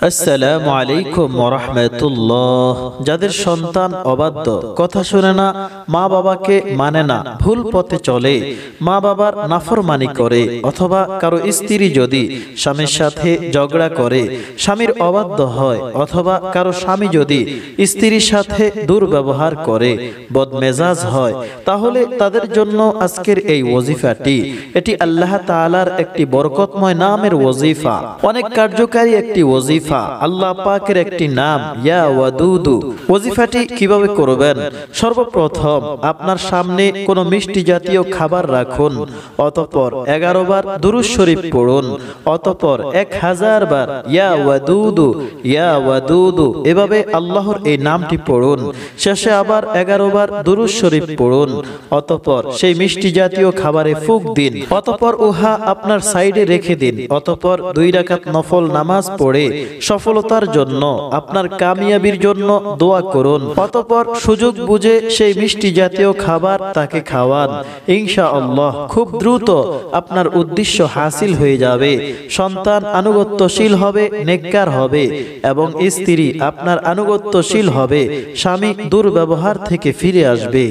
আসসালামু আলাইকুম ওয়া রাহমাতুল্লাহ। যাদের সন্তান অবাধ্য, কথা শুনে না, মা বাবাকে মানে না, ভুল পথে চলে, মা বাবার নাফরমানি করে, অথবা কারো স্ত্রী যদি স্বামীর সাথে ঝগড়া করে, স্বামীর অবাধ্য হয়, অথবা কারো স্বামী যদি স্ত্রীর সাথে দুর্ব্যবহার করে, বদমেজাজ হয়, তাহলে তাদের জন্য আজকের এই ওয়াজিফাটি, এটি আল্লাহ তাআলার একটি বরকতময় নামের ওয়াজিফা, অনেক কার্যকারী একটি ওয়াজিফা, আল্লাহ পাকের একটি নাম ইয়া ওয়াদুদু। ওয়াজিফাটি কিভাবে করবেন? সর্বপ্রথম আপনার সামনে কোনো মিষ্টি জাতীয় খাবার রাখুন, অতঃপর 11 বার দুরূদ শরীফ পড়ুন, অতঃপর 1000 বার ইয়া ওয়াদুদু ইয়া ওয়াদুদু এভাবে আল্লাহর এই নামটি পড়ুন। শেষে আবার 11 বার দুরূদ শরীফ পড়ুন, অতঃপর সেই মিষ্টি জাতীয় খাবারে ফুঁক দিন, অতঃপর উহা আপনার সাইডে রেখে দিন, অতঃপর 2 রাকাত নফল নামাজ পড়ে সফলতার জন্য, আপনার কামিয়াবির জন্য দোয়া করুন, অতঃপর সুযোগ বুঝে সেই মিষ্টি জাতীয় খাবার তাকে খাওয়ান। ইনশাআল্লাহ খুব দ্রুত আপনার উদ্দেশ্য হাসিল হয়ে যাবে, সন্তান আনুগত্যশীল হবে, নেককার হবে, এবং স্ত্রী আপনার আনুগত্যশীল হবে, স্বামী দুর্ব্যবহার থেকে ফিরে আসবে।